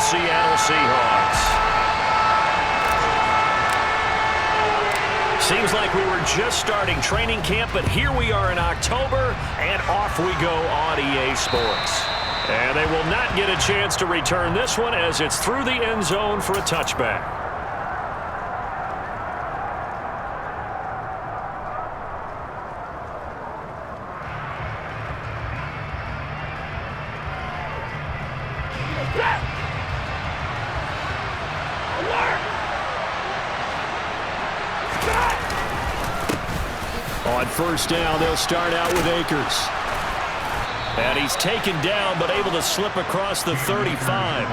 Seattle Seahawks. Seems like we were just starting training camp, but here we are in October, and off we go on EA Sports. And they will not get a chance to return this one as it's through the end zone for a touchback. On first down, they'll start out with Akers. And he's taken down, but able to slip across the 35.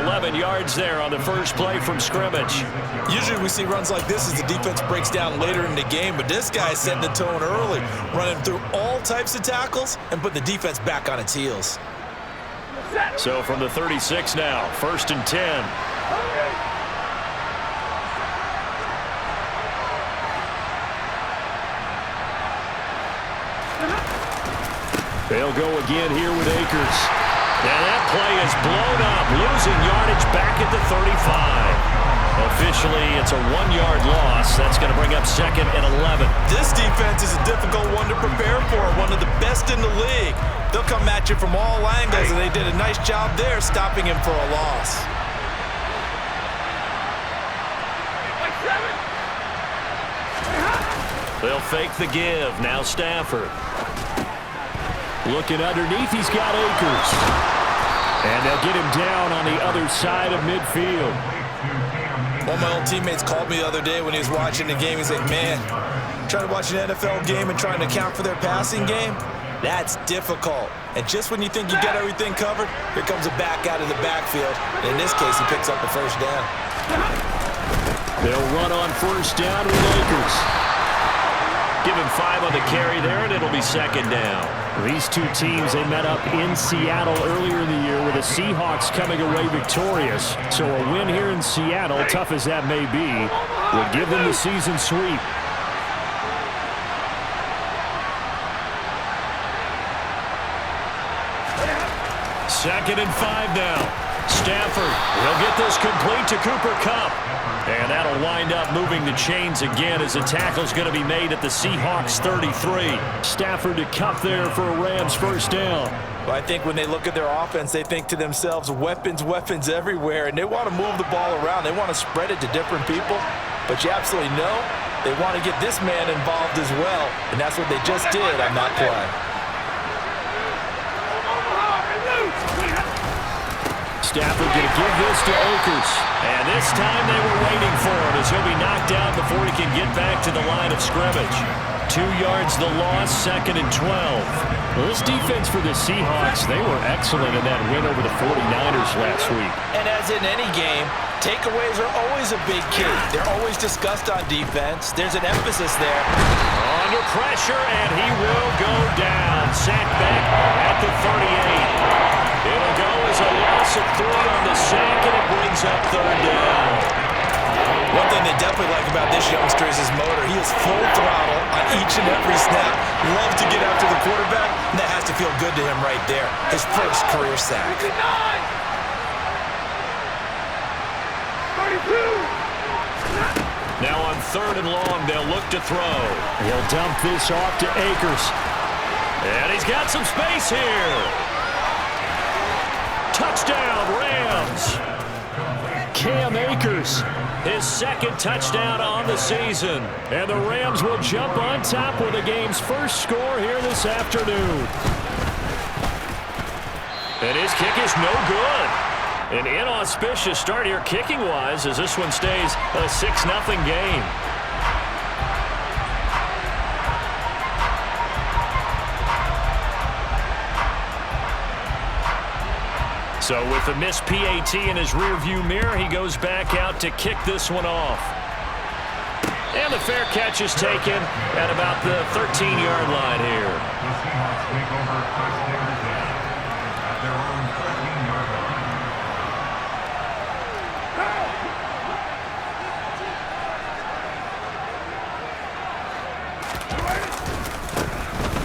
11 yards there on the first play from scrimmage. Usually we see runs like this as the defense breaks down later in the game, but this guy's setting the tone early, running through all types of tackles and putting the defense back on its heels. So from the 36 now, 1st and 10. They'll go again here with Akers. And that play is blown up, losing yardage back at the 35. Officially, it's a 1-yard loss. That's going to bring up 2nd and 11. This defense is a difficult one to prepare for, one of the best in the league. They'll come at you from all angles, and they did a nice job there stopping him for a loss. They'll fake the give. Now Stafford. Looking underneath, he's got Akers. And they'll get him down on the other side of midfield. One of my old teammates called me the other day when he was watching the game. He's like, man, trying to watch an NFL game and trying to account for their passing game, that's difficult. And just when you think you got everything covered, here comes a back out of the backfield. And in this case, he picks up the first down. They'll run on first down with Akers. Give him 5 on the carry there, and it'll be 2nd down. These two teams, they met up in Seattle earlier in the year with the Seahawks coming away victorious. So a win here in Seattle, tough as that may be, will give them the season sweep. Second and 5 now. Stafford will get this complete to Cooper Kupp. And that'll wind up moving the chains again as the tackle's going to be made at the Seahawks 33. Stafford to Kupp there for a Rams first down. Well, I think when they look at their offense, they think to themselves, weapons, weapons everywhere, and they want to move the ball around. They want to spread it to different people. But you absolutely know they want to get this man involved as well, and that's what they just did on that play. Stafford going to give this to Akers. And this time they were waiting for him as he'll be knocked down before he can get back to the line of scrimmage. 2 yards the loss, 2nd and 12. Well, this defense for the Seahawks, they were excellent in that win over the 49ers last week. And as in any game, takeaways are always a big key. They're always discussed on defense. There's an emphasis there. Under pressure, and he will go down. Sacked back at the 38. It'll go as a loss of 3 on the sack, and it brings up 3rd down. One thing they definitely like about this youngster is his motor. He is full throttle on each and every snap. Loves to get after the quarterback, and that has to feel good to him right there. His first career sack. 32. Now on 3rd and long, they'll look to throw. He'll dump this off to Akers. And he's got some space here. Touchdown, Rams. Cam Akers, his 2nd touchdown on the season. And the Rams will jump on top with the game's first score here this afternoon. And his kick is no good. An inauspicious start here kicking-wise as this one stays a 6-0 game. So with the missed PAT in his rearview mirror, he goes back out to kick this one off. And the fair catch is taken at about the 13-yard line here.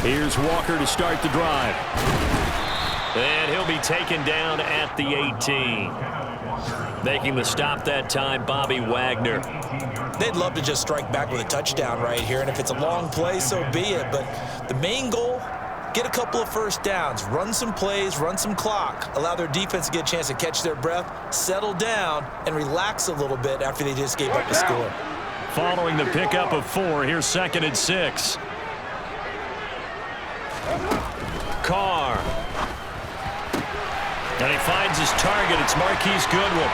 Here's Walker to start the drive. And he'll be taken down at the 18. Making the stop that time, Bobby Wagner. They'd love to just strike back with a touchdown right here, and if it's a long play, so be it. But the main goal, get a couple of first downs, run some plays, run some clock, allow their defense to get a chance to catch their breath, settle down, and relax a little bit after they just gave up a score. Following the pickup of 4, here's 2nd and 6. Carr. And he finds his target. It's Marquise Goodwin.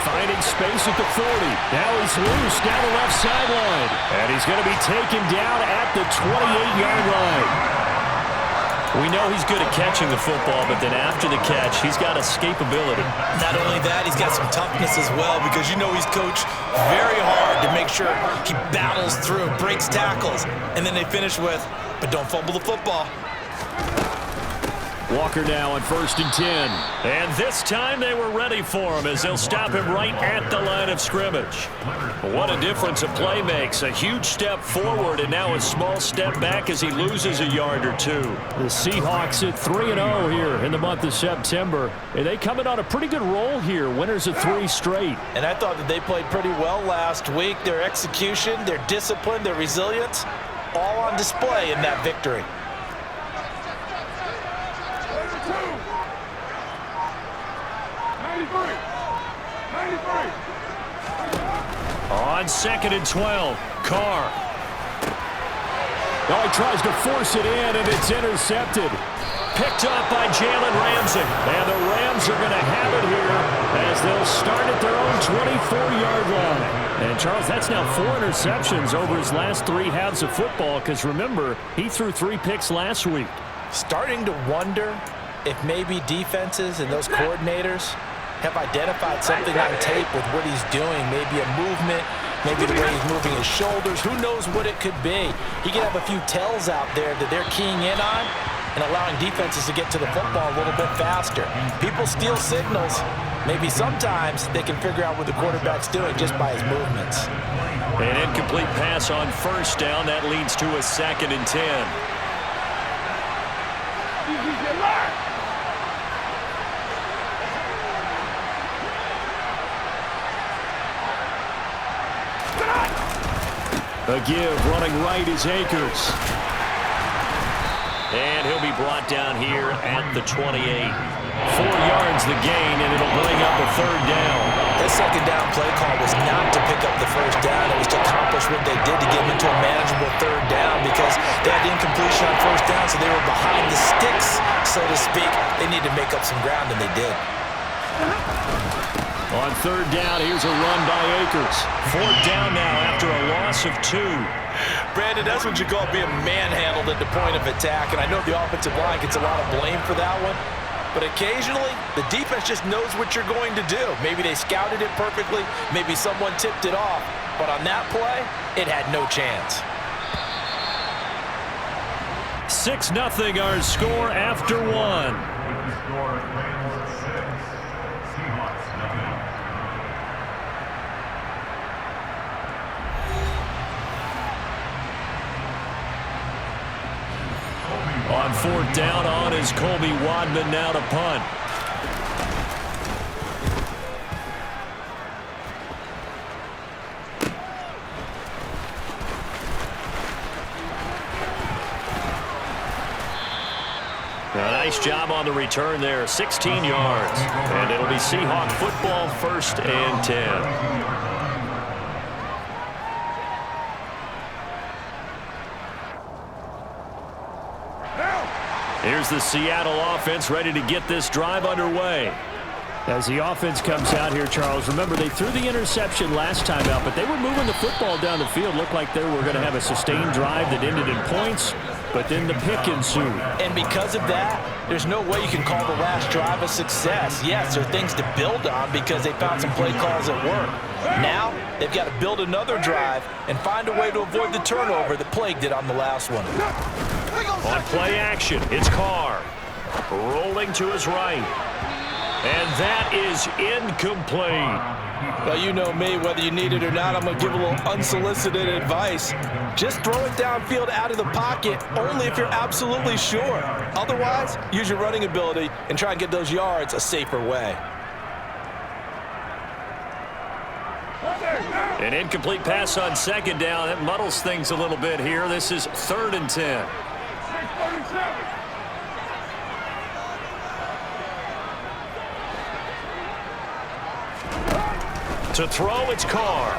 Finding space at the 40. Now he's loose down the left sideline. And he's going to be taken down at the 28-yard line. We know he's good at catching the football, but then after the catch, he's got escapability. Not only that, he's got some toughness as well, because you know he's coached very hard to make sure he battles through, breaks tackles, and then they finish with, but don't fumble the football. Walker now on 1st and 10. And this time they were ready for him as they'll stop him right at the line of scrimmage. What a difference a play makes. A huge step forward and now a small step back as he loses a yard or two. The Seahawks at 3-0 here in the month of September. And they come in on a pretty good roll here. Winners of 3 straight. And I thought that they played pretty well last week. Their execution, their discipline, their resilience, all on display in that victory. On 2nd and 12, Carr. Oh, he tries to force it in, and it's intercepted. Picked up by Jalen Ramsey. And the Rams are going to have it here as they'll start at their own 24-yard line. And, Charles, that's now 4 interceptions over his last 3 halves of football because, remember, he threw 3 picks last week. Starting to wonder if maybe defenses and those coordinators have identified something on tape with what he's doing, maybe a movement, maybe the way he's moving his shoulders. Who knows what it could be? He could have a few tells out there that they're keying in on and allowing defenses to get to the football a little bit faster. People steal signals. Maybe sometimes they can figure out what the quarterback's doing just by his movements. An incomplete pass on 1st down. That leads to a 2nd and 10. A give, running right is Akers. And he'll be brought down here at the 28. 4 yards the gain, and it'll bring up a 3rd down. That 2nd down play call was not to pick up the 1st down. It was to accomplish what they did to get them into a manageable 3rd down because they had incompletion on 1st down, so they were behind the sticks, so to speak. They needed to make up some ground, and they did. On 3rd down, here's a run by Akers. 4th down now after a loss of 2. Brandon, that's what you call being manhandled at the point of attack, and I know the offensive line gets a lot of blame for that one, but occasionally the defense just knows what you're going to do. Maybe they scouted it perfectly, maybe someone tipped it off, but on that play, it had no chance. 6-0 our score after 1. On 4th down, on is Colby Wadman now to punt. A nice job on the return there, 16 yards. And it'll be Seahawk football, 1st and 10. Here's the Seattle offense ready to get this drive underway. As the offense comes out here, Charles, remember they threw the interception last time out, but they were moving the football down the field. Looked like they were going to have a sustained drive that ended in points, but then the pick ensued. And because of that, there's no way you can call the last drive a success. Yes, there are things to build on because they found some play calls that work. Now, they've got to build another drive and find a way to avoid the turnover that plagued it on the last one. On play action, it's Carr. Rolling to his right. And that is incomplete. Well, you know me, whether you need it or not, I'm going to give a little unsolicited advice. Just throw it downfield out of the pocket, only if you're absolutely sure. Otherwise, use your running ability and try and get those yards a safer way. An incomplete pass on second down. That muddles things a little bit here. This is 3rd and 10. To throw, it's Carr.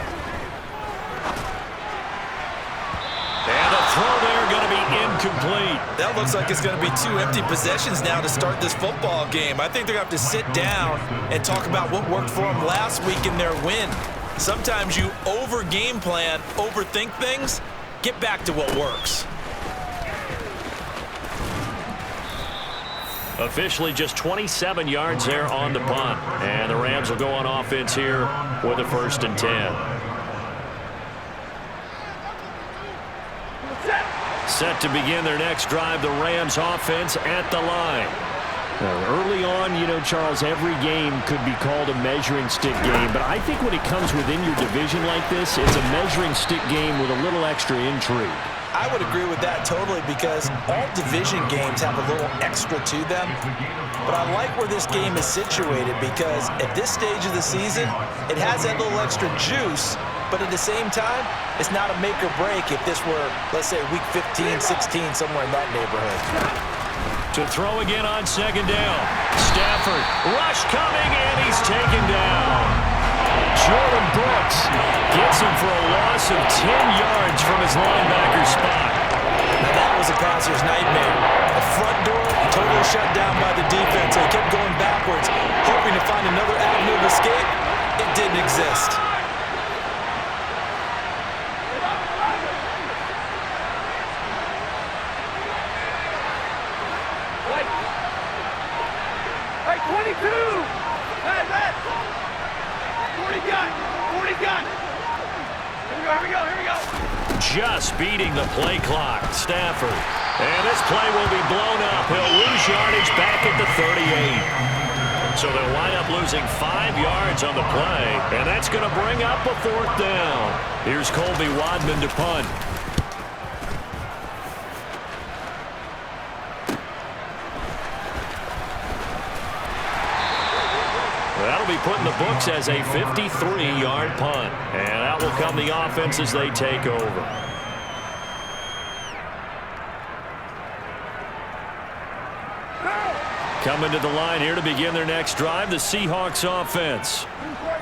And a throw there going to be incomplete. That looks like it's going to be 2 empty possessions now to start this football game. I think they're going to have to sit down and talk about what worked for them last week in their win. Sometimes you over-game plan, overthink things. Get back to what works. Officially just 27 yards there on the punt. And the Rams will go on offense here with a 1st and 10. Set to begin their next drive, the Rams offense at the line. Early on, you know, Charles, every game could be called a measuring stick game. But I think when it comes within your division like this, it's a measuring stick game with a little extra intrigue. I would agree with that totally because all division games have a little extra to them. But I like where this game is situated because at this stage of the season, it has that little extra juice. But at the same time, it's not a make or break if this were, let's say, week 15, 16, somewhere in that neighborhood. To throw again on second down. Stafford, rush coming, and he's taken down. Jordan Brooks gets him for a loss of 10 yards from his linebacker spot. Now that was a passer's nightmare. The front door totally shut down by the defense. They kept going backwards, hoping to find another avenue of escape. It didn't exist. Just beating the play clock. Stafford. And this play will be blown up. He'll lose yardage back at the 38. So they'll wind up losing 5 yards on the play. And that's going to bring up a 4th down. Here's Colby Wadman to punt. That'll be put in the books as a 53-yard punt. And out will come the offense as they take over. Coming to the line here to begin their next drive, the Seahawks offense.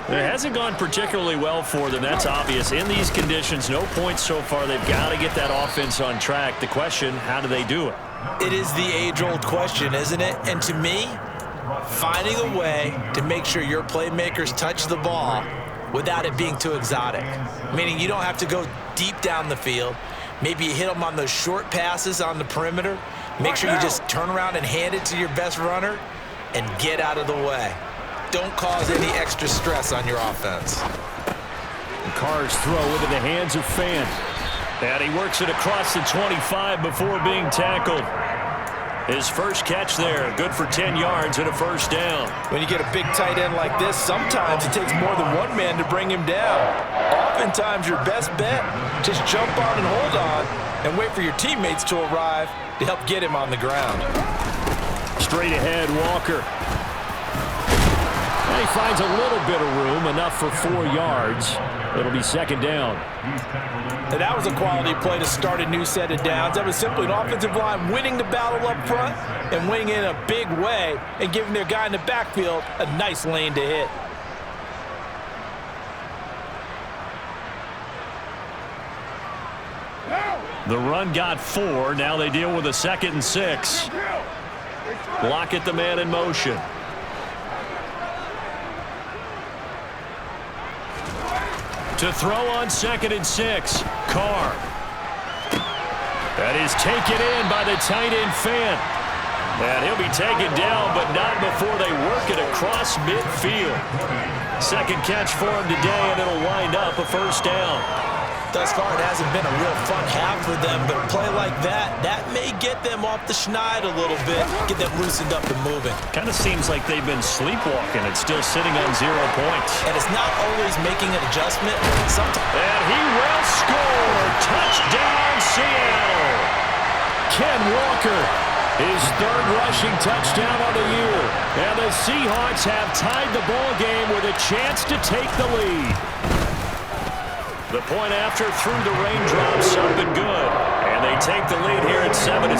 It hasn't gone particularly well for them, that's obvious. In these conditions, no points so far. They've got to get that offense on track. The question, how do they do it? It is the age-old question, isn't it? And to me, finding a way to make sure your playmakers touch the ball without it being too exotic. Meaning you don't have to go deep down the field. Maybe you hit them on those short passes on the perimeter. Make sure you just turn around and hand it to your best runner and get out of the way. Don't cause any extra stress on your offense. Carr's throw into the hands of Fant. And he works it across the 25 before being tackled. His first catch there, good for 10 yards and a 1st down. When you get a big tight end like this, sometimes it takes more than one man to bring him down. Oftentimes, your best bet, just jump on and hold on and wait for your teammates to arrive to help get him on the ground. Straight ahead, Walker. And he finds a little bit of room, enough for 4 yards. It'll be 2nd down. And that was a quality play to start a new set of downs. That was simply an offensive line winning the battle up front and winning in a big way and giving their guy in the backfield a nice lane to hit. The run got 4. Now they deal with a 2nd and 6. Lockett the man in motion. To throw on 2nd and 6. Carr. That is taken in by the tight end Fant. And he'll be taken down, but not before they work it across midfield. Second catch for him today, and it'll wind up a 1st down. Thus far, it hasn't been a real fun half for them, but a play like that may get them off the schneid a little bit, get them loosened up and moving. Kind of seems like they've been sleepwalking. It's still sitting on 0 points. And it's not always making an adjustment. And he will score. Touchdown, Seattle. Ken Walker, his third rushing touchdown of the year. And the Seahawks have tied the ball game with a chance to take the lead. The point after through the raindrops up and good. And they take the lead here at 7-6.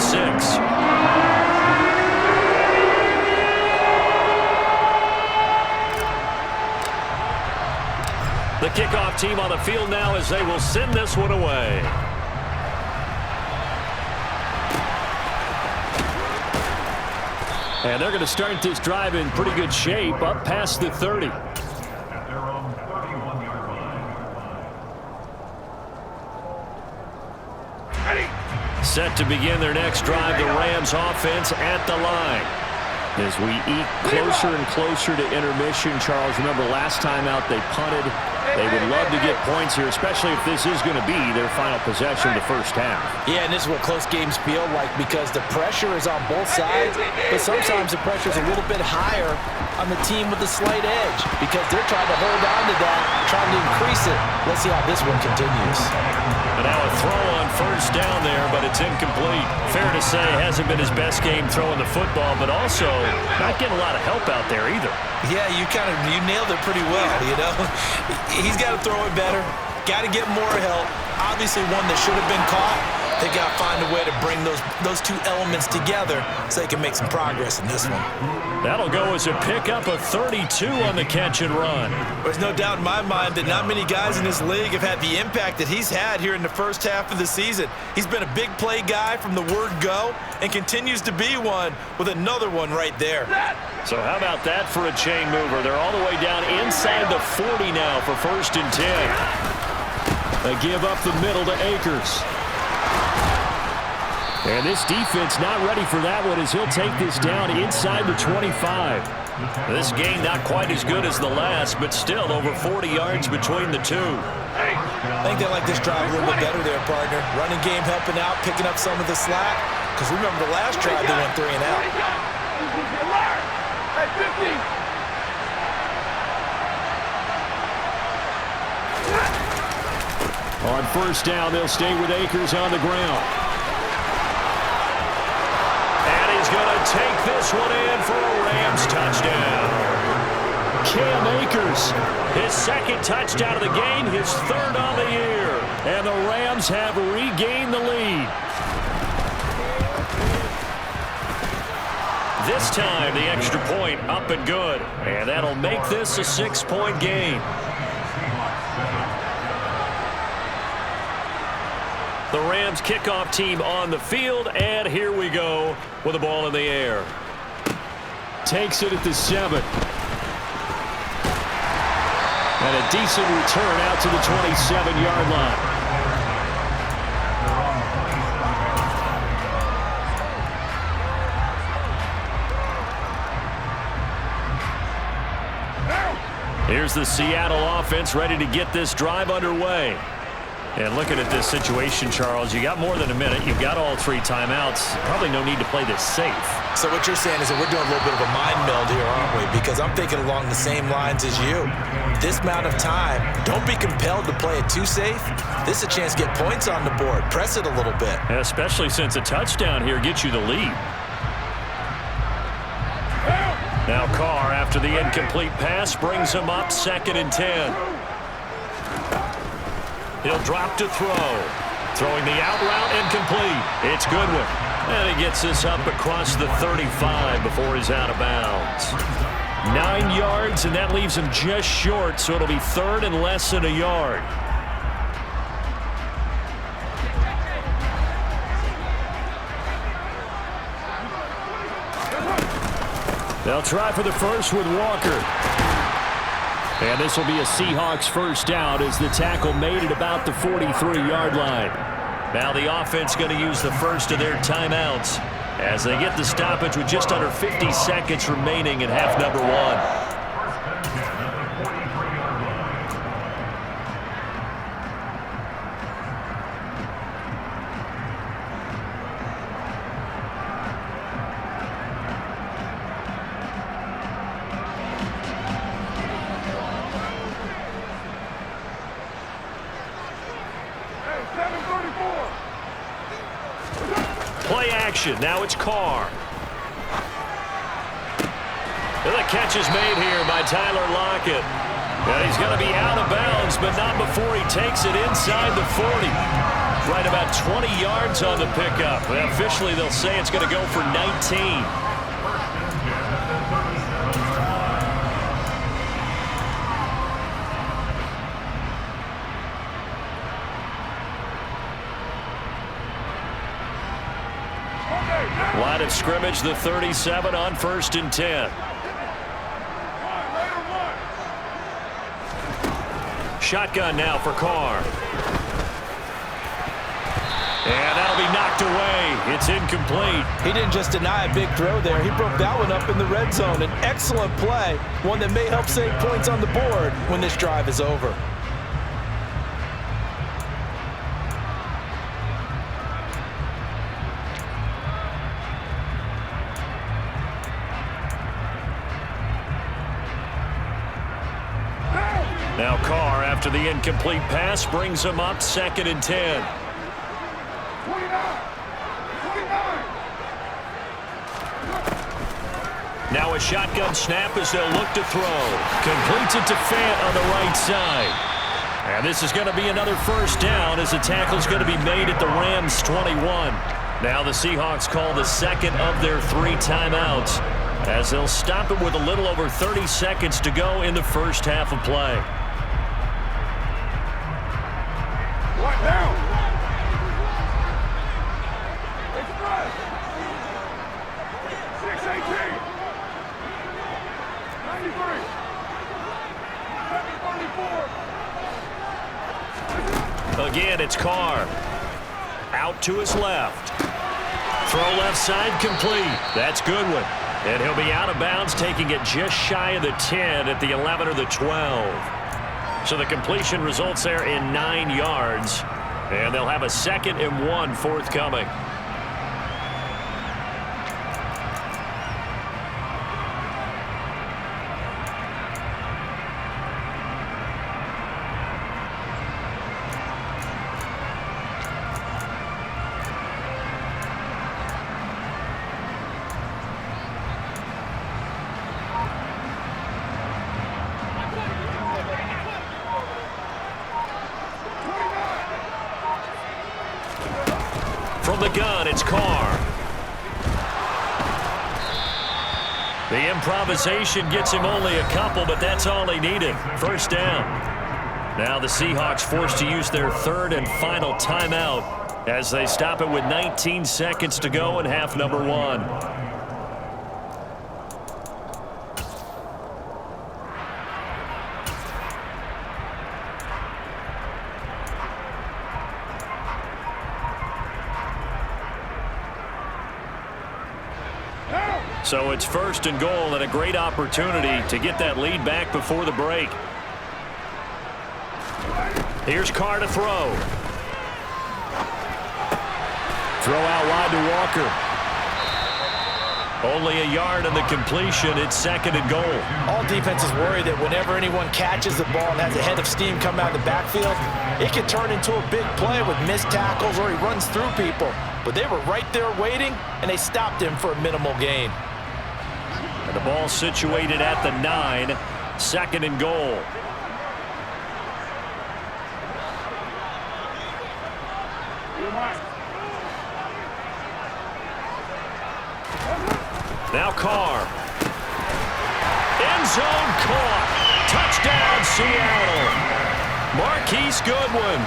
The kickoff team on the field now as they will send this one away. And they're going to start this drive in pretty good shape, up past the 30. Set to begin their next drive, the Rams offense at the line. As we eat closer and closer to intermission, Charles, remember last time out they punted. They would love to get points here, especially if this is going to be their final possession of the first half. Yeah, and this is what close games feel like because the pressure is on both sides, but sometimes the pressure is a little bit higher on the team with the slight edge because they're trying to hold on to that, trying to increase it. Let's see how this one continues. And now a throw on first down there, but it's incomplete. Fair to say, hasn't been his best game throwing the football, but also not getting a lot of help out there either. Yeah, you nailed it pretty well, you know. He's got to throw it better, got to get more help. Obviously one that should have been caught. They got to find a way to bring those two elements together so they can make some progress in this one. That'll go as a pickup of 32 on the catch and run. There's no doubt in my mind that not many guys in this league have had the impact that he's had here in the first half of the season. He's been a big play guy from the word go and continues to be one with another one right there. So how about that for a chain mover? They're all the way down inside the 40 now for 1st and 10. They give up the middle to Akers. And this defense not ready for that one as he'll take this down inside the 25. This game not quite as good as the last, but still over 40 yards between the two. I think they like this drive a little bit better there, partner. Running game helping out, picking up some of the slack. Because remember the last drive they went 3 and out. On first down, they'll stay with Akers on the ground. And he's going to take this one in for a Rams touchdown. Cam Akers, his 2nd touchdown of the game, his 3rd on the year. And the Rams have regained the lead. This time, the extra point up and good. And that'll make this a 6-point game. The Rams kickoff team on the field, and here we go with the ball in the air. Takes it at the 7. And a decent return out to the 27-yard line. Here's the Seattle offense ready to get this drive underway. And looking at this situation, Charles, you got more than a minute. You've got all 3 timeouts. Probably no need to play this safe. So what you're saying is that we're doing a little bit of a mind meld here, aren't we? Because I'm thinking along the same lines as you. This amount of time, don't be compelled to play it too safe. This is a chance to get points on the board. Press it a little bit. And especially since a touchdown here gets you the lead. Now Carr, after the incomplete pass, brings him up 2nd and 10. He'll drop to throw. Throwing the out route incomplete. It's Goodwin. And he gets this up across the 35 before he's out of bounds. 9 yards, and that leaves him just short, so it'll be 3rd and less than a yard. They'll try for the first with Walker. And this will be a Seahawks first down as the tackle made at about the 43-yard line. Now the offense going to use the first of their timeouts as they get the stoppage with just under 50 seconds remaining in half number 1. action. Now it's Carr. And the catch is made here by Tyler Lockett. And he's going to be out of bounds, but not before he takes it inside the 40. Right about 20 yards on the pickup. And officially, they'll say it's going to go for 19. Line of scrimmage, the 37 on 1st and 10. Shotgun now for Carr. And that'll be knocked away. It's incomplete. He didn't just deny a big throw there. He broke that one up in the red zone. An excellent play, one that may help save points on the board when this drive is over. Now Carr, after the incomplete pass, brings him up 2nd and 10. Now a shotgun snap as they'll look to throw. Completes it to Fant on the right side. And this is going to be another 1st down as the tackle's going to be made at the Rams' 21. Now the Seahawks call the 2nd of their 3 timeouts as they'll stop it with a little over 30 seconds to go in the 1st half of play. Right now. Express. 618. 93. 734. Again, it's Carr. Out to his left. Throw left side complete. That's Goodwin. And he'll be out of bounds, taking it just shy of the 10 at the 11 or the 12. So the completion results there in 9 yards. And they'll have a 2nd and 1 forthcoming. From the gun, it's Carr. The improvisation gets him only a couple, but that's all he needed. 1st down. Now the Seahawks forced to use their 3rd and final timeout as they stop it with 19 seconds to go in half number 1. So it's 1st and goal and a great opportunity to get that lead back before the break. Here's Carr to throw. Throw out wide to Walker. Only a yard on the completion. It's 2nd and goal. All defenses worry that whenever anyone catches the ball and has a head of steam come out of the backfield, it can turn into a big play with missed tackles or he runs through people. But they were right there waiting, and they stopped him for a minimal gain. And the ball situated at the 9, 2nd and goal. Now Carr. End zone caught. Touchdown, Seattle. Marquise Goodwin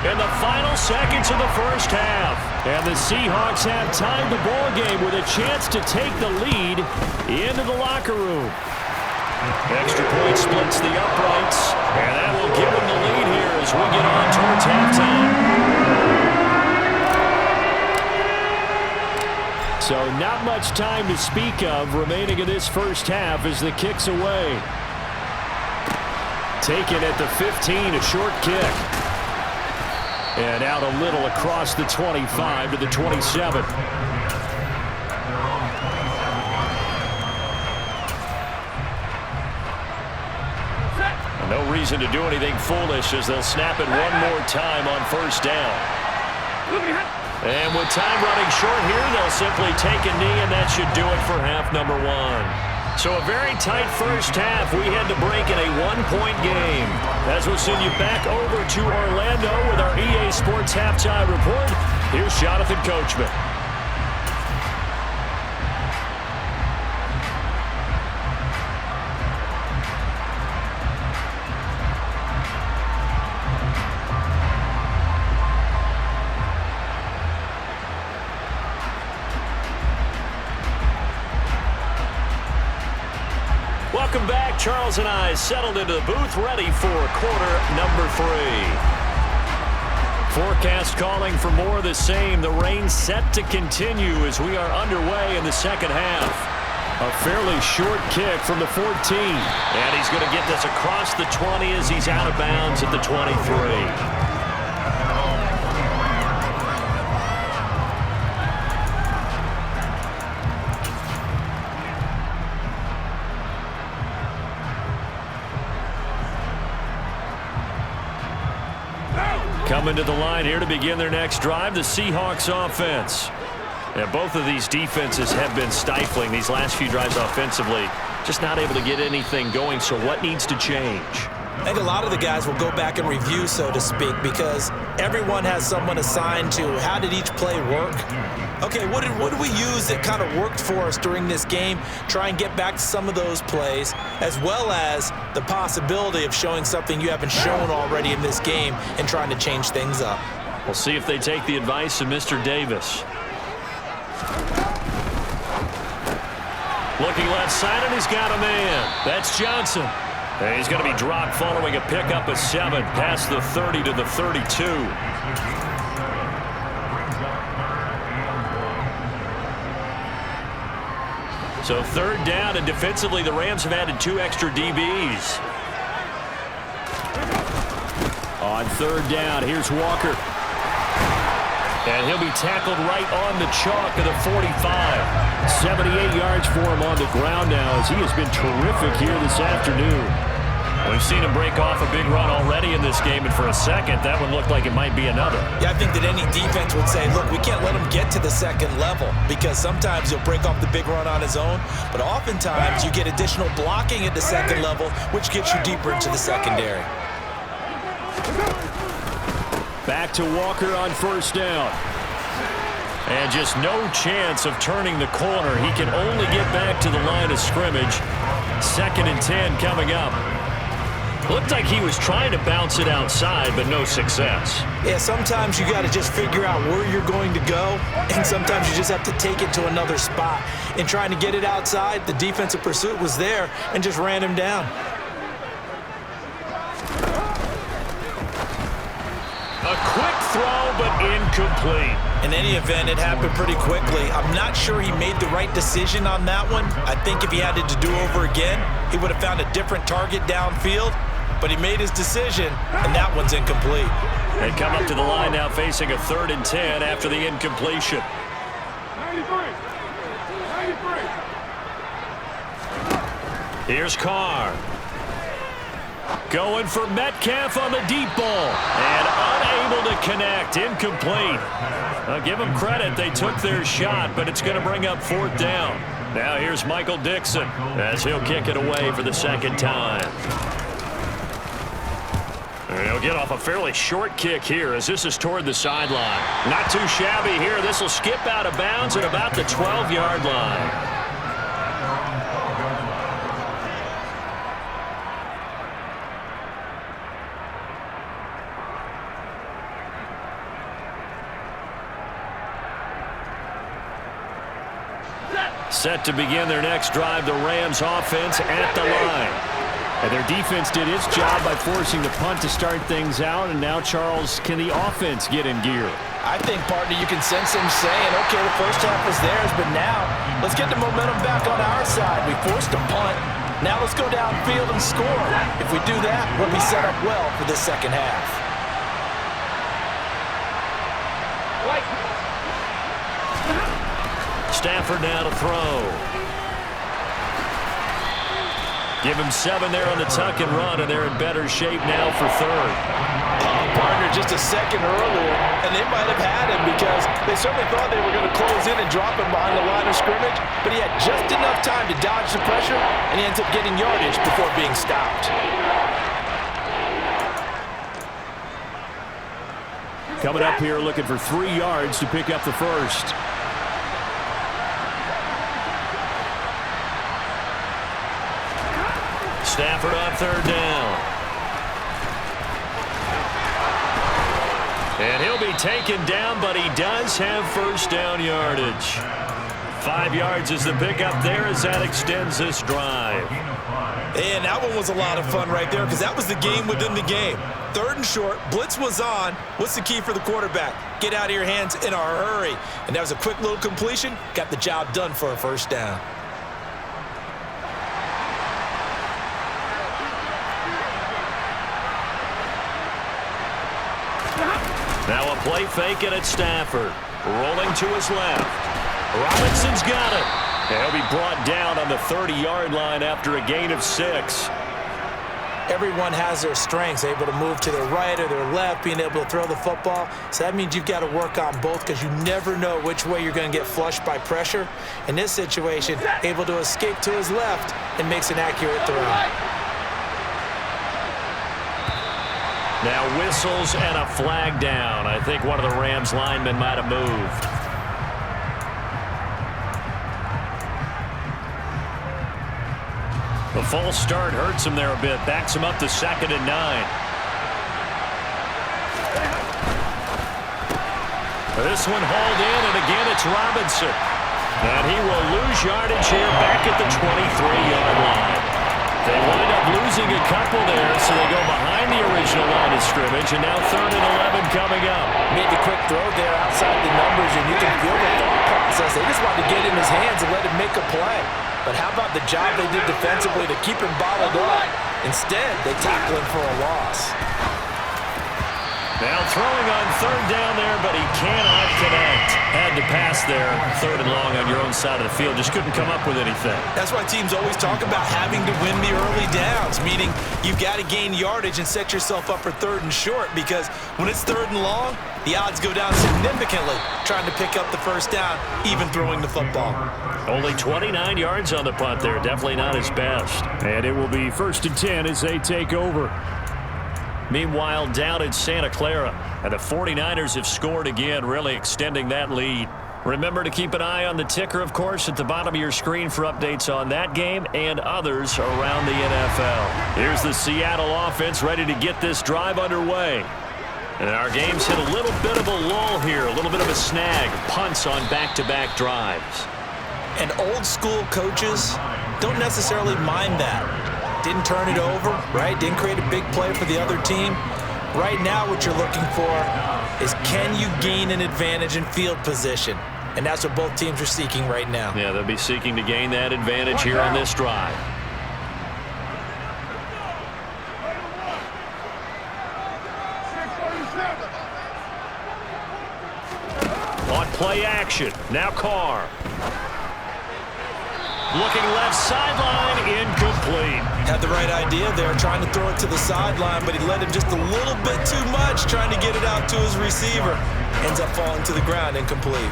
in the final seconds of the 1st half. And the Seahawks have tied the ball game with a chance to take the lead into the locker room. Extra point splits the uprights, and that will give them the lead here as we get on towards halftime. So not much time to speak of remaining in this 1st half as the kick's away. Taken at the 15, a short kick. And out a little across the 25 to the 27. No reason to do anything foolish as they'll snap it one more time on 1st down. And with time running short here, they'll simply take a knee, and that should do it for half number one. So a very tight first half. We had to break in a one-point game. As we'll send you back over to Orlando with our EA Sports Halftime Report, here's Jonathan Coachman. Welcome back. Charles and I settled into the booth, ready for quarter number 3. Forecast calling for more of the same. The rain set to continue as we are underway in the second half. A fairly short kick from the 14. And he's going to get this across the 20 as he's out of bounds at the 23. Coming to the line here to begin their next drive, the Seahawks offense. And both of these defenses have been stifling these last few drives offensively. Just not able to get anything going, so what needs to change? I think a lot of the guys will go back and review, so to speak, because everyone has someone assigned to how did each play work. Okay, what did we use that kind of worked for us during this game? Try and get back to some of those plays, as well as the possibility of showing something you haven't shown already in this game and trying to change things up. We'll see if they take the advice of Mr. Davis. Looking left side, and he's got a man. That's Johnson. And he's going to be dropped following a pickup of 7 past the 30 to the 32. So third down, and defensively the Rams have added 2 extra DBs. On third down, here's Walker. And he'll be tackled right on the chalk of the 45. 78 yards for him on the ground now as he has been terrific here this afternoon. We've seen him break off a big run already in this game, and for a second, that one looked like it might be another. Yeah, I think that any defense would say, look, we can't let him get to the second level because sometimes he'll break off the big run on his own, but oftentimes you get additional blocking at the second level, which gets you deeper into the secondary. Back to Walker on first down. And just no chance of turning the corner. He can only get back to the line of scrimmage. 2nd and 10 coming up. Looked like he was trying to bounce it outside, but no success. Yeah, sometimes you got to just figure out where you're going to go, and sometimes you just have to take it to another spot. In trying to get it outside, the defensive pursuit was there and just ran him down. A quick throw, but incomplete. In any event, it happened pretty quickly. I'm not sure he made the right decision on that one. I think if he had it to do over again, he would have found a different target downfield. But he made his decision, and that one's incomplete. They come up to the line now facing a 3rd and 10 after the incompletion. 93. Here's Carr. Going for Metcalf on the deep ball. And unable to connect. Incomplete. I'll give them credit. They took their shot, but it's going to bring up 4th down. Now here's Michael Dixon as he'll kick it away for the 2nd time. And he'll get off a fairly short kick here as this is toward the sideline. Not too shabby here. This will skip out of bounds at about the 12-yard line. Set to begin their next drive, the Rams offense at the line. And their defense did its job by forcing the punt to start things out. And now, Charles, can the offense get in gear? I think, partner, you can sense him saying, okay, the first half was theirs, but now let's get the momentum back on our side. We forced a punt. Now let's go downfield and score. If we do that, we'll be set up well for this second half. Stafford now to throw. Give him 7 there on the tuck and run, and they're in better shape now for third. Partner just a second earlier, and they might have had him because they certainly thought they were going to close in and drop him behind the line of scrimmage, but he had just enough time to dodge the pressure, and he ends up getting yardage before being stopped. Coming up here looking for 3 yards to pick up the first. Stafford on third down. And he'll be taken down, but he does have first down yardage. 5 yards is the pickup there as that extends this drive. And that one was a lot of fun right there because that was the game within the game. 3rd and short, blitz was on. What's the key for the quarterback? Get out of your hands in a hurry. And that was a quick little completion. Got the job done for a first down. Now a play fake and it's Stafford. Rolling to his left. Robinson's got it. And he'll be brought down on the 30-yard line after a gain of 6. Everyone has their strengths, able to move to their right or their left, being able to throw the football. So that means you've got to work on both because you never know which way you're going to get flushed by pressure. In this situation, able to escape to his left and makes an accurate throw. Now whistles and a flag down. I think one of the Rams linemen might have moved. The false start hurts him there a bit. Backs him up to 2nd and 9. This one hauled in, and again it's Robinson. And he will lose yardage here back at the 23-yard line. They wind up losing a couple there, so they go behind the original line of scrimmage, and now 3rd and 11 coming up. Made the quick throw there outside the numbers, and you can feel the thought process. They just wanted to get in his hands and let him make a play. But how about the job they did defensively to keep him bottled up? Instead, they tackle him for a loss. Now throwing on 3rd down there, but he cannot connect. Had to pass there, 3rd and long on your own side of the field. Just couldn't come up with anything. That's why teams always talk about having to win the early downs, meaning you've got to gain yardage and set yourself up for 3rd and short, because when it's 3rd and long, the odds go down significantly trying to pick up the first down, even throwing the football. Only 29 yards on the punt there. Definitely not his best. And it will be 1st and 10 as they take over. Meanwhile, down in Santa Clara, and the 49ers have scored again, really extending that lead. Remember to keep an eye on the ticker, of course, at the bottom of your screen for updates on that game and others around the NFL. Here's the Seattle offense ready to get this drive underway. And our game's hit a little bit of a lull here, a little bit of a snag. Punts on back-to-back drives. And old-school coaches don't necessarily mind that. Didn't turn it over, right? Didn't create a big play for the other team. Right now what you're looking for is, can you gain an advantage in field position? And that's what both teams are seeking right now. Yeah, they'll be seeking to gain that advantage here on this drive. On play action, now Carr. Looking left sideline, incomplete. Had the right idea there, trying to throw it to the sideline, but he let him just a little bit too much, trying to get it out to his receiver. Ends up falling to the ground, incomplete.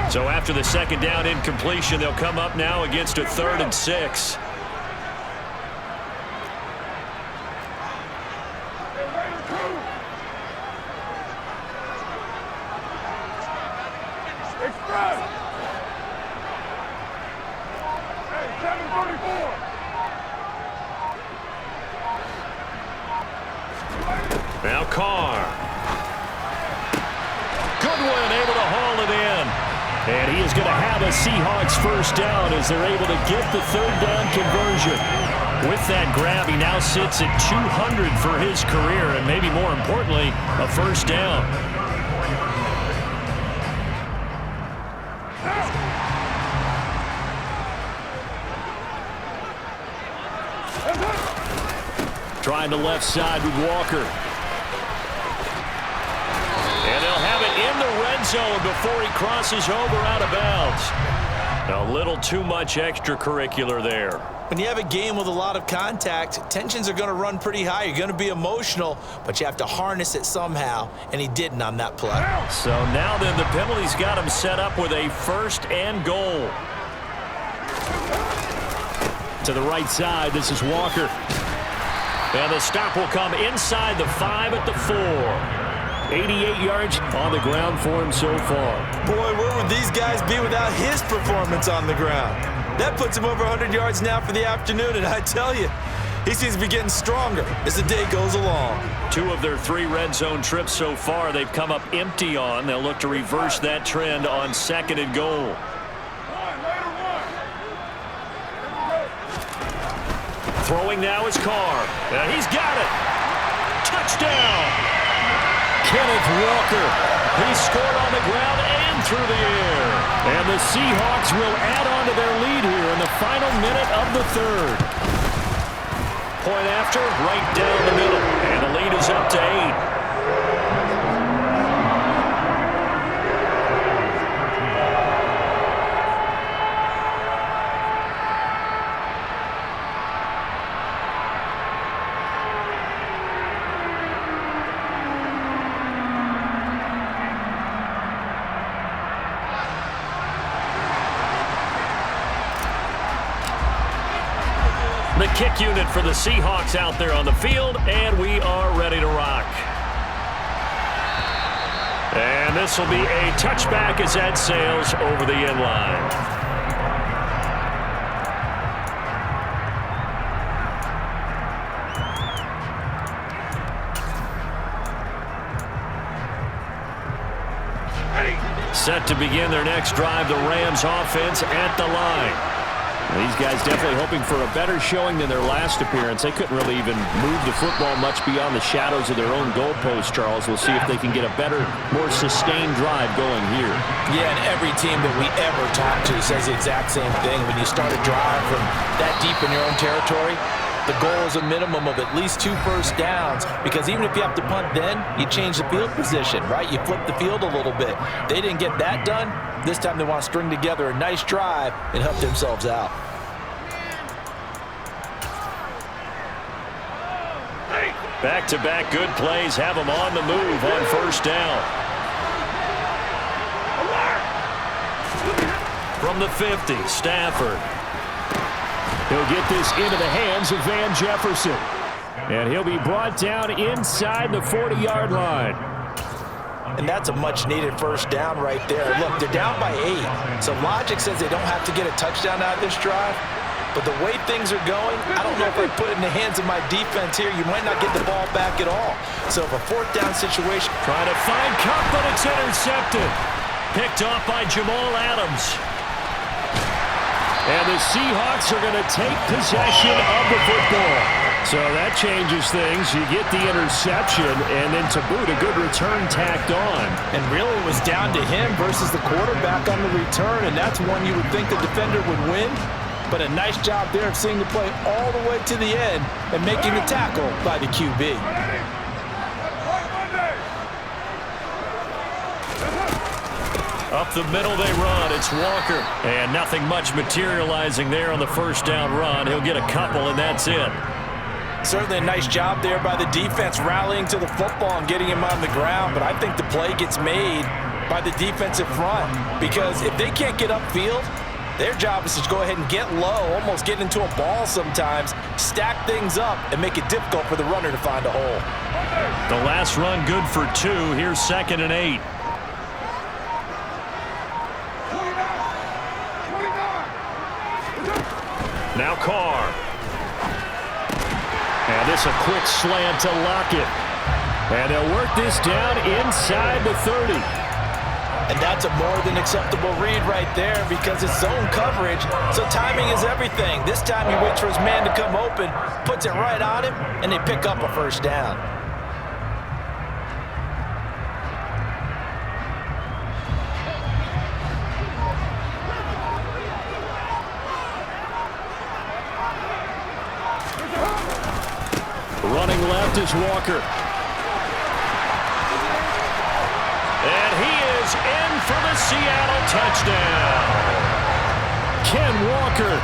So after the 2nd down incompletion, they'll come up now against a 3rd and 6. Now Carr. Goodwin able to haul it in. And he is going to have a Seahawks first down as they're able to get the 3rd down conversion. With that grab, he now sits at 200 for his career, and maybe more importantly, a first down. Trying the left side with Walker. And they'll have it in the red zone before he crosses over out of bounds. A little too much extracurricular there. When you have a game with a lot of contact, tensions are going to run pretty high. You're going to be emotional, but you have to harness it somehow, and he didn't on that play. So now then the penalty's got him set up with a 1st and goal. To the right side, this is Walker. And the stop will come inside the 5 at the 4. 88 yards on the ground for him so far. Boy, where would these guys be without his performance on the ground? That puts him over 100 yards now for the afternoon, and I tell you, he seems to be getting stronger as the day goes along. 2 of their 3 red zone trips so far they've come up empty on. They'll look to reverse that trend on 2nd and goal. Throwing now is Carr. And he's got it. Touchdown. Kenneth Walker. He scored on the ground and through the air. And the Seahawks will add on to their lead here in the final minute of the 3rd. Point after, right down the middle. And the lead is up to 8. The kick unit for the Seahawks out there on the field, and we are ready to rock. And this will be a touchback as that sails over the end line. Set to begin their next drive, the Rams offense at the line. These guys definitely hoping for a better showing than their last appearance. They couldn't really even move the football much beyond the shadows of their own goalpost, Charles. We'll see if they can get a better, more sustained drive going here. Yeah, and every team that we ever talk to says the exact same thing. When you start a drive from that deep in your own territory, the goal is a minimum of at least 2 first downs, because even if you have to punt then, you change the field position, right? You flip the field a little bit. They didn't get that done. This time they want to string together a nice drive and help themselves out. Back-to-back good plays have them on the move on 1st down. From the 50, Stafford. He'll get this into the hands of Van Jefferson. And he'll be brought down inside the 40-yard line. And that's a much-needed 1st down right there. Look, they're down by 8. So logic says they don't have to get a touchdown out of this drive. But the way things are going, I don't know if I put it in the hands of my defense here. You might not get the ball back at all. So if a 4th down situation. Trying to find Cup, but it's intercepted. Picked off by Jamal Adams. And the Seahawks are going to take possession of the football. So that changes things. You get the interception, and then to boot, a good return tacked on. And really it was down to him versus the quarterback on the return, and that's one you would think the defender would win. But a nice job there of seeing the play all the way to the end and making the tackle by the QB. Up the middle they run. It's Walker. And nothing much materializing there on the 1st down run. He'll get a couple, and that's it. Certainly a nice job there by the defense rallying to the football and getting him on the ground. But I think the play gets made by the defensive front, because if they can't get upfield, their job is to go ahead and get low, almost get into a ball sometimes, stack things up, and make it difficult for the runner to find a hole. The last run good for 2. Here's 2nd and 8. Now Carr. And this a quick slant to Lockett. And they'll work this down inside the 30. And that's a more than acceptable read right there, because it's zone coverage, so timing is everything. This time he waits for his man to come open, puts it right on him, and they pick up a 1st down. Running left is Walker. And he is goes in for the Seattle touchdown. Ken Walker,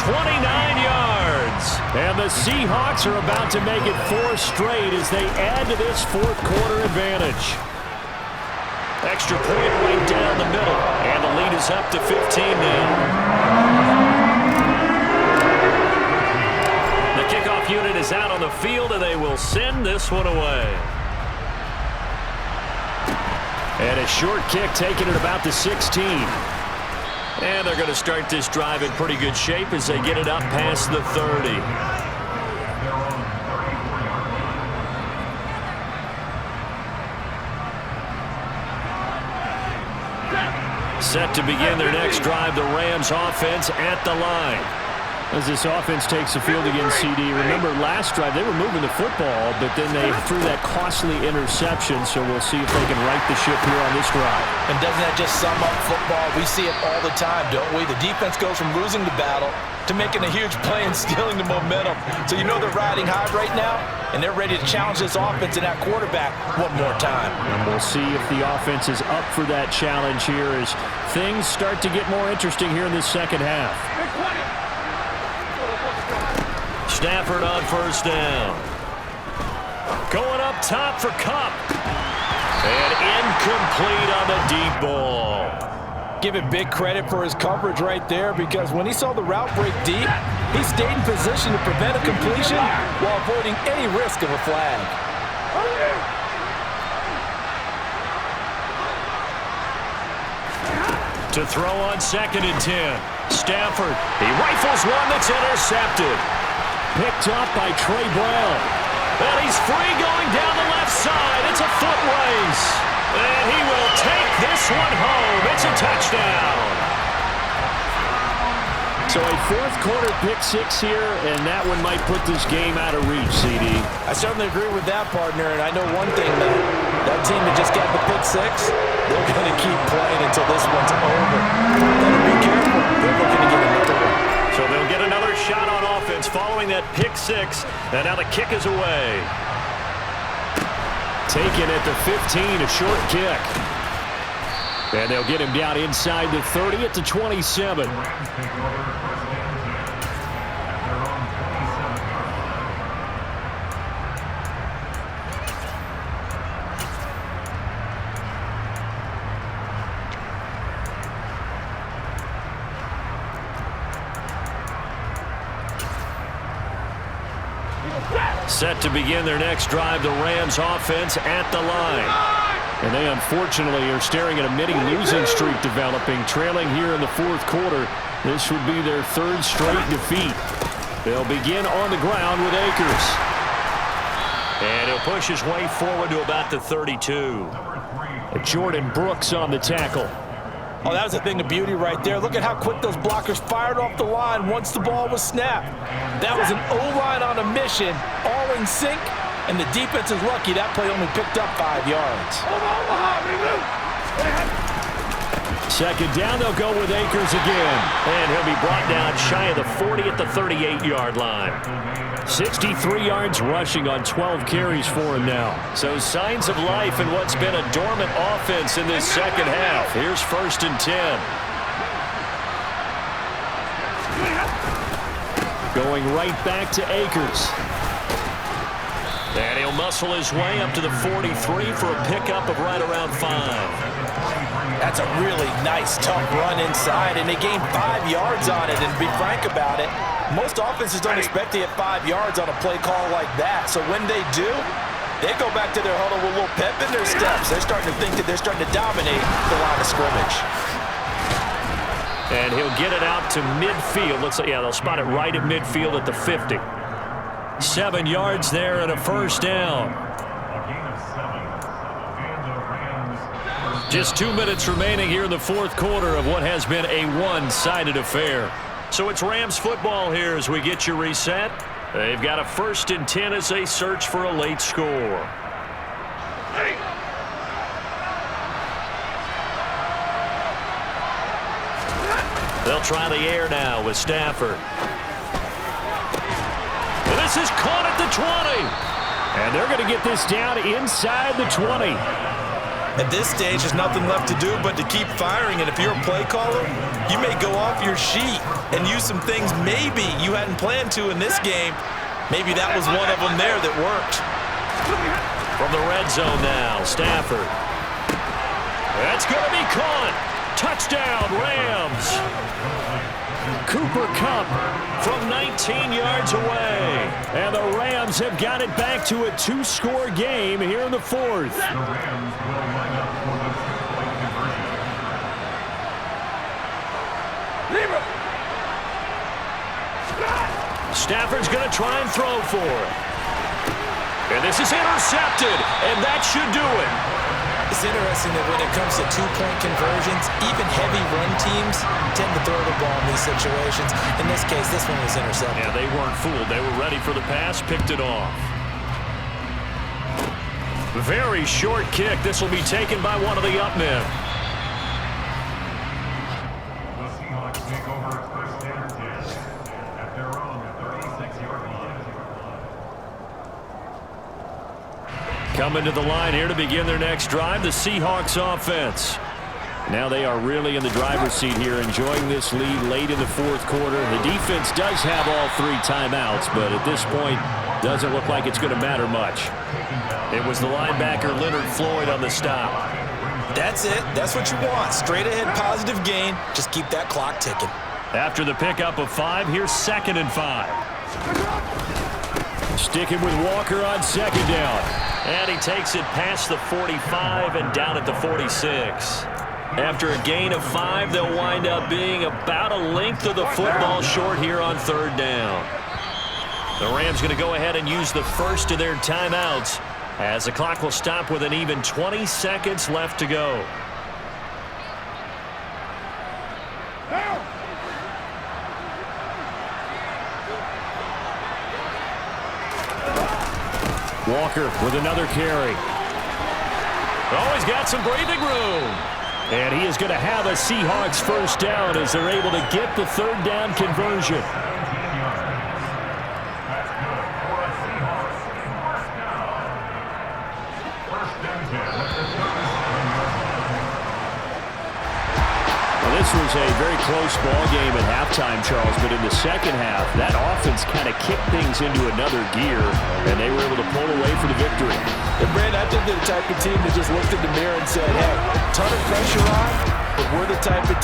29 yards. And the Seahawks are about to make it 4 straight as they add to this fourth quarter advantage. Extra point right down the middle. And the lead is up to 15 now. The kickoff unit is out on the field, and they will send this one away. And a short kick taken at about the 16. And they're going to start this drive in pretty good shape as they get it up past the 30. Set to begin their next drive, the Rams offense at the line. As this offense takes the field against CD, remember last drive they were moving the football, but then they threw that costly interception, so we'll see if they can right the ship here on this drive. And doesn't that just sum up football? We see it all the time, don't we? The defense goes from losing the battle to making a huge play and stealing the momentum. So you know they're riding high right now, and they're ready to challenge this offense and that quarterback one more time. And we'll see if the offense is up for that challenge here as things start to get more interesting here in the second half. Stafford on first down. Going up top for Kupp. And incomplete on the deep ball. Give it big credit for his coverage right there, because when he saw the route break deep, he stayed in position to prevent a completion while avoiding any risk of a flag. To throw on 2nd and 10. Stafford, he rifles one that's intercepted. Picked up by Trey Brown. And he's free going down the left side. It's a foot race. And he will take this one home. It's a touchdown. So a fourth quarter pick 6 here, and that one might put this game out of reach, CD. I certainly agree with that, partner, and I know one thing, though. That team that just got the pick 6, they're going to keep playing until this one's over. Better be careful. They're looking to get another one. So they'll get another shot on offense following that pick 6, and now the kick is away. Taken at the 15, a short kick. And they'll get him down inside the 30 at the 27. Set to begin their next drive, the Rams offense at the line. And they unfortunately are staring at a mini losing streak developing, trailing here in the fourth quarter. This would be their 3rd straight defeat. They'll begin on the ground with Akers. And he'll push his way forward to about the 32. Jordan Brooks on the tackle. Oh, that was a thing of beauty right there. Look at how quick those blockers fired off the line once the ball was snapped. That was an O-line on a mission, all in sync, and the defense is lucky that play only picked up 5 yards. 2nd down, they'll go with Akers again. And he'll be brought down shy of the 40 at the 38-yard line. 63 yards rushing on 12 carries for him now. So signs of life in what's been a dormant offense in this second half. Here's 1st and 10. Going right back to Akers. And he'll muscle his way up to the 43 for a pickup of right around 5. That's a really nice, tough run inside, and they gained 5 yards on it. And to be frank about it, most offenses don't expect to get 5 yards on a play call like that. So when they do, they go back to their huddle with a little pep in their steps. They're starting to think that they're starting to dominate the line of scrimmage. And he'll get it out to midfield. Looks like, yeah, they'll spot it right at midfield at the 50. 7 yards there and a 1st down. Just 2 minutes remaining here in the fourth quarter of what has been a one-sided affair. So it's Rams football here as we get you reset. They've got a 1st and 10 as they search for a late score. They'll try the air now with Stafford. And this is caught at the 20. And they're going to get this down inside the 20. At this stage, there's nothing left to do but to keep firing, and if you're a play caller, you may go off your sheet and use some things maybe you hadn't planned to in this game. Maybe that was one of them there that worked. From the red zone now, Stafford. That's going to be caught. Touchdown, Rams. Cooper Kupp from 19 yards away. And the Rams have got it back to a 2-score game here in the fourth. Stafford's going to try and throw for it. And this is intercepted, and that should do it. It's interesting that when it comes to two-point conversions, even heavy run teams tend to throw the ball in these situations. In this case, this one was intercepted. Yeah, they weren't fooled. They were ready for the pass, picked it off. Very short kick. This will be taken by one of the up men. The Seahawks take over first and 10 at their own 36-yard line. Coming to the line here to begin their next drive, the Seahawks offense. Now they are really in the driver's seat here, enjoying this lead late in the fourth quarter. The defense does have all 3 timeouts, but at this point, doesn't look like it's going to matter much. It was the linebacker Leonard Floyd on the stop. That's it. That's what you want. Straight ahead positive gain. Just keep that clock ticking. After the pickup of 5, here's 2nd and 5. Sticking with Walker on 2nd down. And he takes it past the 45 and down at the 46. After a gain of 5, they'll wind up being about a length of the football short here on 3rd down. The Rams going to go ahead and use the first of their timeouts as the clock will stop with an even 20 seconds left to go. Walker with another carry. Oh, he's got some breathing room. And he is going to have a Seahawks first down as they're able to get the 3rd down conversion. This was a very close ball game at halftime, Charles, but in the second half, that offense kind of kicked things into another gear, and they were able to pull away for the victory. And Brandon, I think they're the type of team that just looked in the mirror and said, hey, ton of pressure on, but we're the type of team